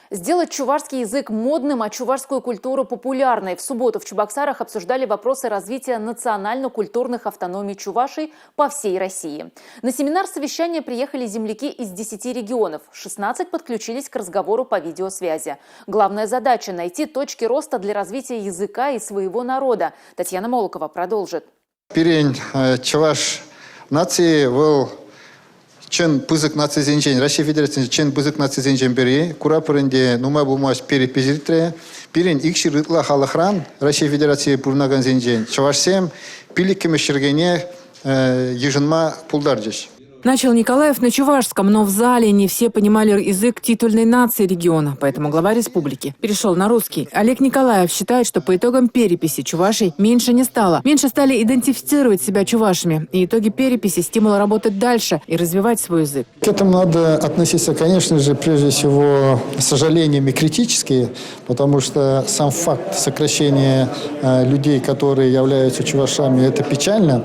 Сделать чувашский язык модным, а чувашскую культуру популярной. В субботу в Чебоксарах обсуждали вопросы развития национально-культурных автономий Чувашии по всей России. На семинар-совещание приехали земляки из 10 регионов. 16 подключились к разговору по видеосвязи. Главная задача – найти точки роста для развития языка и своего народа. Татьяна Молокова продолжит. Пирень чуваш нации был чен пызык нации зенчен. Россия Федерация чен пызык нации зенчен бери. Кура пыренде нума булмаш перепезитре. Пирень икши рытла халахран Россия Федерация пурнаган зенчен. Чуваш сем пиликеме шергене еженма пулдардиш. Начал Николаев на чувашском, но в зале не все понимали язык титульной нации региона, поэтому глава республики перешел на русский. Олег Николаев считает, что по итогам переписи чувашей меньше не стало. Меньше стали идентифицировать себя чувашами. И итоги переписи – стимул работать дальше и развивать свой язык. К этому надо относиться, конечно же, прежде всего с сожалениями критически, потому что сам факт сокращения людей, которые являются чувашами, это печально.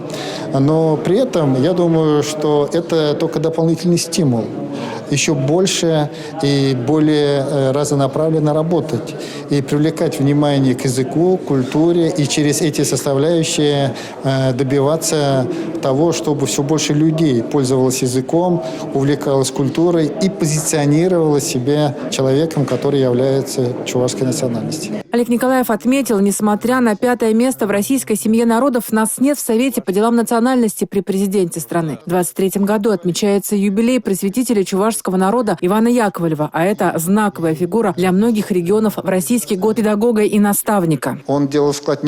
Но при этом, я думаю, что это только дополнительный стимул. Еще больше и более разнонаправленно работать и привлекать внимание к языку, культуре и через эти составляющие добиваться того, чтобы все больше людей пользовалось языком, увлекалось культурой и позиционировало себя человеком, который является чувашской национальности. Олег Николаев отметил, несмотря на 5-е место в российской семье народов, нас нет в Совете по делам национальности при президенте страны. В 2023 году отмечается юбилей просветителя чувашского народа Ивана Яковлева, а это знаковая фигура для многих регионов в российский год педагога и наставника. Он делал вклад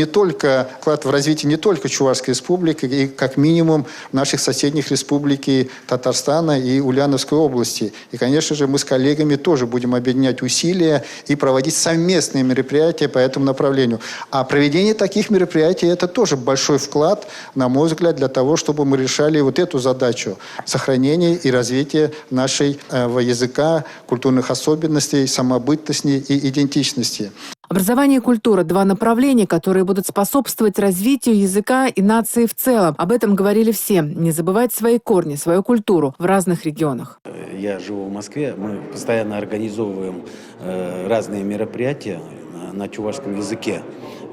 в развитие не только Чувашской республики, и как минимум наших соседних республик Татарстана и Ульяновской области. И, конечно же, мы с коллегами тоже будем объединять усилия и проводить совместные мероприятия по этому направлению. А проведение таких мероприятий – это тоже большой вклад, на мой взгляд, для того, чтобы мы решали вот эту задачу – сохранения и развития нашего языка, культурных особенностей, самобытности и идентичности. Образование и культура – 2 направления, которые будут способствовать развитию языка и нации в целом. Об этом говорили все. Не забывать свои корни, свою культуру в разных регионах. Я живу в Москве. Мы постоянно организовываем разные мероприятия на чувашском языке.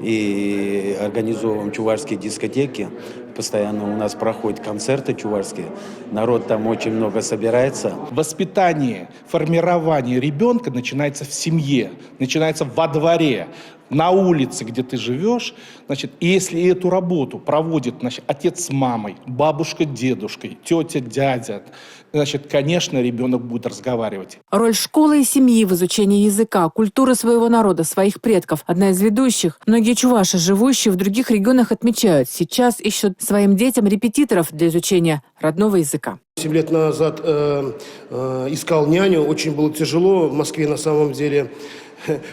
И организовываем чувашские дискотеки. Постоянно у нас проходят концерты чувашские. Народ там очень много собирается. Воспитание, формирование ребенка начинается в семье, начинается во дворе, на улице, где ты живешь. Значит, и если эту работу проводит, значит, отец с мамой, бабушка с дедушкой, тетя, дядя, значит, конечно, ребенок будет разговаривать. Роль школы и семьи в изучении языка, культуры своего народа, своих предков – одна из ведущих. Многие чуваши, живущие в других регионах, отмечают, сейчас ищут своим детям репетиторов для изучения родного языка. 7 лет назад искал няню, очень было тяжело. В Москве на самом деле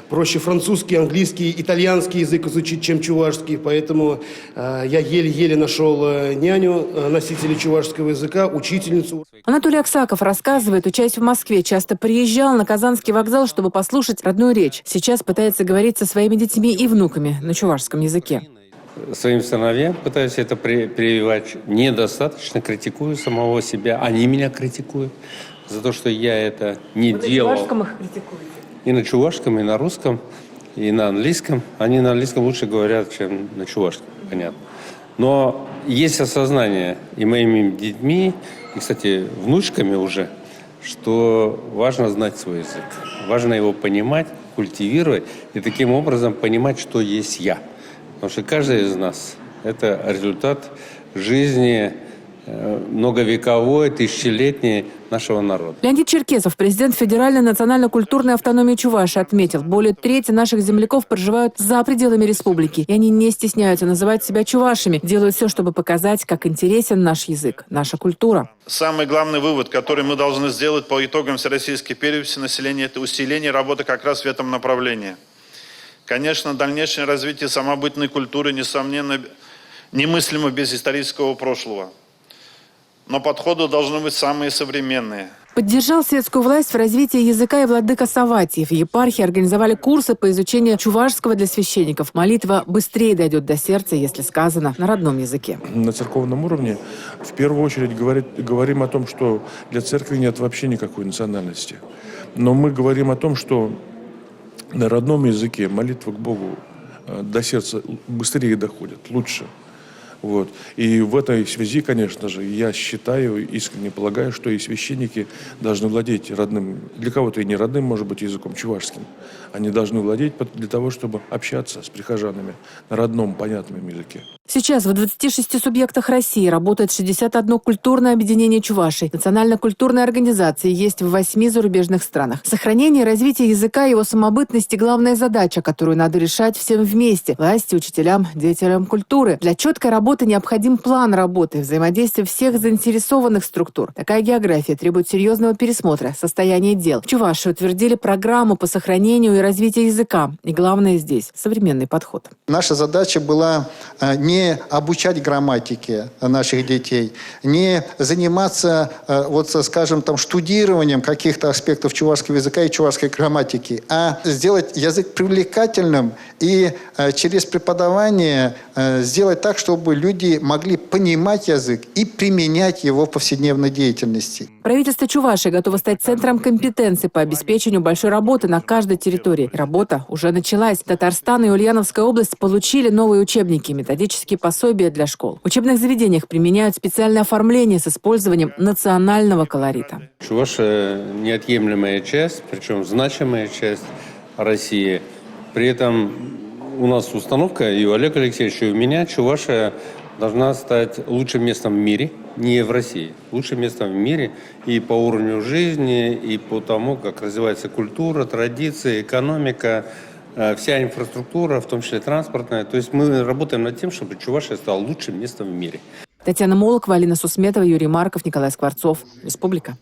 проще французский, английский, итальянский язык изучить, чем чувашский. Поэтому я еле-еле нашел няню, носителя чувашского языка, учительницу. Анатолий Аксаков рассказывает, учась в Москве, часто приезжал на Казанский вокзал, чтобы послушать родную речь. Сейчас пытается говорить со своими детьми и внуками на чувашском языке. Своим сыновьям пытаюсь это прививать. Недостаточно критикую самого себя. Они меня критикуют за то, что я это не делал. На чувашском их критикуете? И на чувашском, и на русском, и на английском. Они на английском лучше говорят, чем на чувашском, понятно. Но есть осознание и моими детьми, и, кстати, внучками уже, что важно знать свой язык. Важно его понимать, культивировать и таким образом понимать, что есть я. Потому что каждый из нас – это результат жизни многовековой, тысячелетней нашего народа. Леонид Черкесов, президент Федеральной национально-культурной автономии Чувашии, отметил, более трети наших земляков проживают за пределами республики, и они не стесняются называть себя чувашами, делают все, чтобы показать, как интересен наш язык, наша культура. Самый главный вывод, который мы должны сделать по итогам всероссийской переписи населения, это усиление работы как раз в этом направлении. Конечно, дальнейшее развитие самобытной культуры, несомненно, немыслимо без исторического прошлого. Но подходы должны быть самые современные. Поддержал светскую власть в развитии языка и владыка Саватиев. В епархии организовали курсы по изучению чувашского для священников. Молитва быстрее дойдет до сердца, если сказано на родном языке. На церковном уровне в первую очередь говорим о том, что для церкви нет вообще никакой национальности. Но мы говорим о том, что на родном языке молитва к Богу до сердца быстрее доходит, лучше. Вот. И в этой связи, конечно же, я считаю, искренне полагаю, что и священники должны владеть родным, для кого-то и не родным, может быть, языком чувашским. Они должны владеть для того, чтобы общаться с прихожанами на родном, понятном языке. Сейчас в 26 субъектах России работает 61 культурное объединение чувашей. Национально-культурные организации есть в 8 зарубежных странах. Сохранение и развитие языка и его самобытности – главная задача, которую надо решать всем вместе – власти, учителям, деятелям культуры. Для четкой работы необходим план работы, взаимодействие всех заинтересованных структур. Такая география требует серьезного пересмотра состояния дел. В Чувашии утвердили программу по сохранению и развитию языка. И главное здесь – современный подход. Наша задача была не обучать грамматике наших детей, не заниматься, вот, скажем, там, штудированием каких-то аспектов чувашского языка и чувашской грамматики, а сделать язык привлекательным и через преподавание сделать так, чтобы люди могли понимать язык и применять его в повседневной деятельности. Правительство Чувашии готово стать центром компетенции по обеспечению большой работы на каждой территории. Работа уже началась. Татарстан и Ульяновская область получили новые учебники, методические пособия для школ. В учебных заведениях применяют специальное оформление с использованием национального колорита. Чувашия – неотъемлемая часть, причем значимая часть России. При этом у нас установка, и у Олега Алексеевича, и у меня, Чувашия должна стать лучшим местом в мире, не в России, лучшим местом в мире и по уровню жизни, и по тому, как развивается культура, традиции, экономика, вся инфраструктура, в том числе транспортная. То есть мы работаем над тем, чтобы Чувашия стала лучшим местом в мире. Татьяна Молокова, Алина Сусметова, Юрий Марков, Николай Скворцов. Республика.